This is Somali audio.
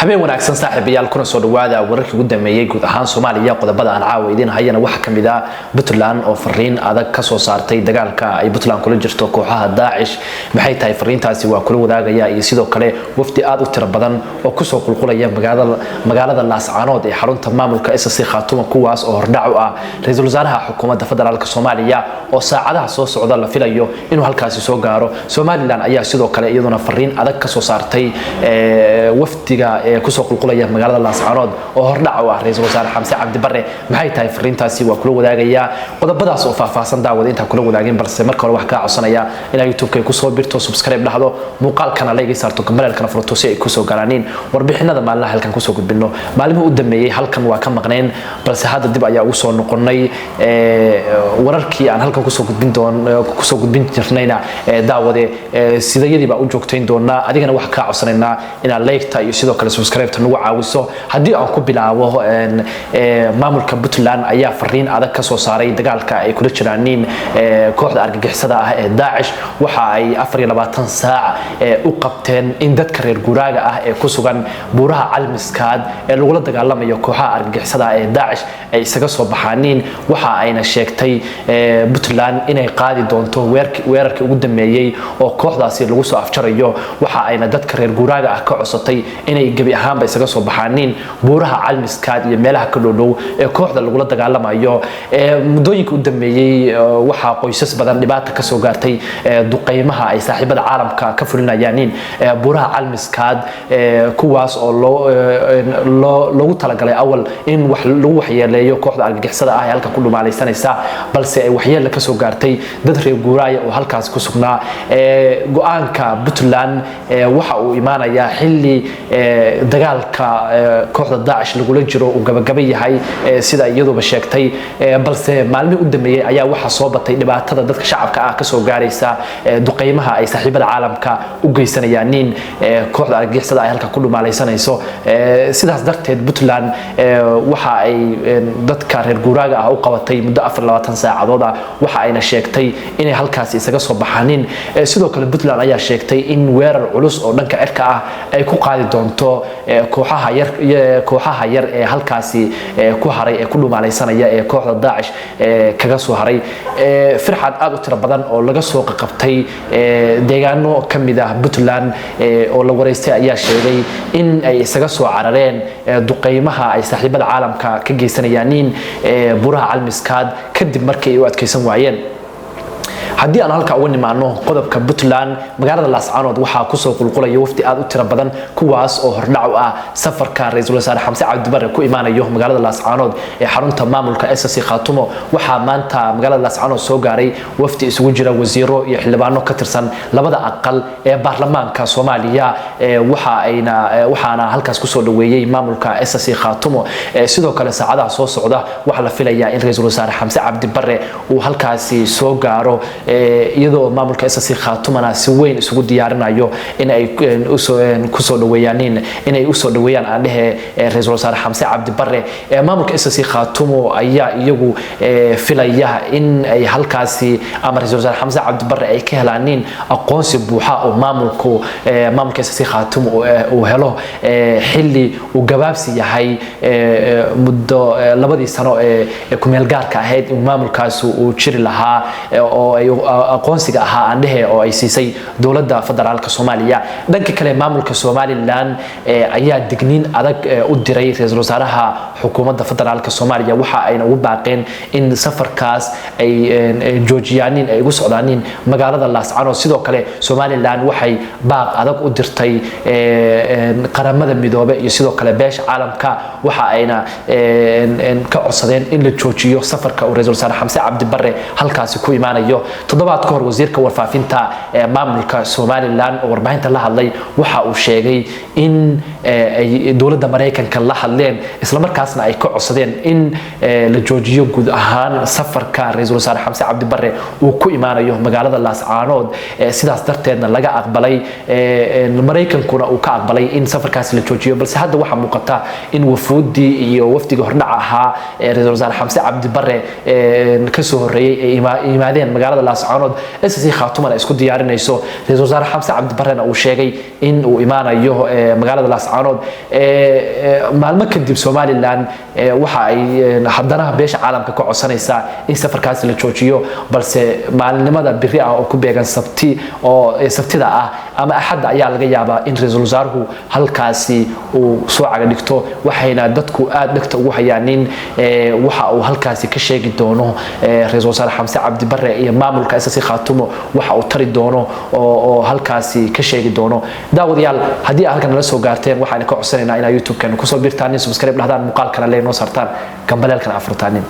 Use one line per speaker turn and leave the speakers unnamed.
habeen wanaagsan saaxiibayaal kuna soo dhawaada wararkii ugu dambeeyay guud ahaan Soomaaliya qodobada aan caawidiin hayana waxa kamid ah Puntland oo fariin adag ka soo saartay dagaalka ay Puntland kula jirto kooxaha Daesh maxay tahay fariintaasi waa kula wadaagaya iyo sidoo kale wafdi aad u tiro badan oo ku soo qulqulaya magaalada Laascaanood ee xarunta maamulka SSC Khaatuma kuwaas oo hordhac u ah ra'iisul wasaaraha xukuumadda federaalka Soomaaliya oo saacadaha soo socda la filayo inuu halkaasi soo gaaro Somaliland ayaa sidoo kale iyaduna fariin adag ka soo saartay wafdiga kusoo qulqulaya magaalada Laascaanood oo hordhac u ah ra'iisul wasaare Xamse Cabdi Barre maxay tahay fariintaasi waa kula wadaagaya qodobadaas oo faahfaahsan daawada inta kula wadaagin balse marka hore wax ka codsanaya inay YouTube-ka ku soo birto subscribe dhahdo muuqaalkana like saarto kambalka furto si ay ku soo gaaraan warbixinada maalinlaha halkan ku soo gudbino maalmo u dambeeyay halkan waa ka maqneen balse hadda dib ayaa ugu soo noqonay wararkii aan halkan ku soo gudbin jirnayna daawade sidayadii baa u joogtayn doona adigana wax ka codsanayna inaad like-ta iyo sidoo kale subscribe nagu caawiso hadii aan ku bilaabo maamulka Puntland ayaa fariin adag ka soo saaray dagaalka ay kula jiraan kooxda argagixisada ah ee Daesh waxa ay 24 saac u qabteen in dadka reer guuraaga ah ee ku sugan buuraha Calmiskaad ee lagu la dagaalamayo kooxaha argagixisada ee Daesh ay isaga soo baxaaniin waxa ayna sheegtay Puntland inay qaadi doonto weerarkii ugu dambeeyay oo kooxdaasi lagu soo afjarayo waxa ayna dadka reer guuraaga ah ka codsatay inay gabi ahaanba isaga soo baxaaniin buuraha Calmiskaad iyo meelaha ka dhow ee kooxda lagu la dagaalamayo muddooyinka u dambeeyay waxa qoysas badan dhibaato ka soo gaartay duqeymaha ay saaxiibada caalamka ka fulinayaan buuraha Calmiskaad kuwaas oo loogu talagalay awal in wax lagu waxyeeleeyo kooxda argagixisada ah ee halka ku dhumaalaysanaysa balse ay waxyeello ka soo gaartay dad reer guuraaya oo halkaas ku sugnaa go'aanka Puntland waxa uu imaanayaa xilli dagaalka kooxda Daesh lagu la jiro uu gabagabay yahay sida iyaduba sheegtay balse maalmo u dambeeyay ayaa waxa soo batay dhibaatada dadka shacabka ah ka soo gaaraysa duqeymaha ay saaxiibada caalamka u geysanayaan kooxda argagixisada ay halka ku dhumaalaysanayso sidaas darteed Puntland waxa ay dadka reer guuraaga ah u qabatay muddo 24 saacadood ah waxa ayna sheegtay inay halkaas isaga soo baxaaniin sidoo kale Puntland ayaa sheegtay in weerar culus oo dhanka cirka ah ay ku qaadi doonto kooxaha yar ee halkaasi ku haray ee ku dhumaalaysanaya ee kooxda Daesh kaga soo haray firxad aad u tiro badan oo laga soo qabtay deegaano kamid ah Puntland oo la wareystay ayaa sheegay in ay isaga soo carareen duqeymaha ay saaxiibada caalamka ka geysanayaan buuraha Calmiskaad kadib markii ay u adkeysan waayeen haddii aan halka uga nimaano qodobka Puntland magaalada Laascaanood waxa ku soo qulqulaya wafdi aad u tiro badan kuwaas oo hordhac u ah safarka ra'iisul wasaare Xamse Cabdi Barre ku imaanayo magaalada Laascaanood ee xarunta maamulka SSC Khaatuma waxa maanta magaalada Laascaanood soo gaaray wafdi isugu jira wasiiro iyo xildhibaano ka tirsan labada aqal ee baarlamaanka Soomaaliya waxaana halkaas ku soo dhaweeyay maamulka SSC Khaatuma sidoo kale saacadaha soo socda waxa la filayaa in ra'iisul wasaare Xamse Cabdi Barre uu halkaasi soo gaaro iyadoo maamulka SSC Khaatumana si weyn isugu diyaarinayo in ay ku soo dhaweeyaan aandhehe ra'iisul wasaare Xamse Cabdi Barre maamulka SSC Khaatumo ayaa iyagu filaya in ay halkaasi ama ra'iisul wasaare Xamse Cabdi Barre ay ka helaan aqoonsi buuxa oo maamulka SSC Khaatumo uu helo xilli uu gabaabsi yahay muddo labadii sano ee ku meel gaarka ahayd in maamulkaas uu jiri lahaa oo ay aqoonsiga ahaa aandhehe oo ay siisay dawladda federaalka Soomaaliya dhanka kale maamulka Somaliland ayaa digniin adag u diray ra'iisul wasaaraha xukuumadda federaalka Soomaaliya waxa ayna ugu baaqeen in safarkaas ay joojiyaan ay ugu socdaan magaalada Laascaanood sidoo kale Somaliland waxay baaq adag u dirtay qaramada midoobay iyo sidoo kale beesha caalamka waxa ayna ka codsadeen in la joojiyo safarka ra'iisul wasaare Xamse Cabdi Barre halkaasi ku imaanayo toddobaad ka hor wasiirka warfaafinta maamulka Somaliland oo warbaahinta la hadlay waxa uu sheegay in ay dawladda Mareykanka la hadleen isla markaasna ay ka codsadeen in la joojiyo guud ahaan safarka ra'iisul wasaare Xamse Cabdi Barre uu ku imaanayo magaalada Laascaanood sidaas darteedna laga aqbalay Mareykankuna uu ka aqbalay in safarkaas la joojiyo balse hadda waxa muuqata in wafuudii iyo wafdiga hordhac ahaa ra'iisul wasaare Xamse Cabdi Barre ka soo horeeyay imaadeen magaalada Laascaanood SSC Khaatuma isku diyaarinayso ra'iisul wasaare Xamse Cabdi Barre uu sheegay in uu imaanayo magaalada Laascaanood laascaanood maalmo kadib Somaliland waxa ay haddana beesha caalamka ka codsanaysaa in safarkaas la joojiyo balse maalinimada biri ah oo ku beegan sabtida ah ama axad ayaa laga yaabaa in ra'iisul wasaaruhu halkaasi uu soo caga dhigto waxayna dadku aad dhagta ugu hayaanin waxa uu halkaasi ka sheegi doono ra'iisul wasaare Xamse Cabdi Barre iyo maamulka SSC Khaatumo waxa uu tari doono oo halkaasi ka sheegi doono daawadayaal haddii halkan nala soo gaarteen waxaan ka codsanaynaa in YouTube-kan ku soo biirtaan subscribe dhahdaan muuqaalkana leeynoo sartaan gambaleelkan afurtaanin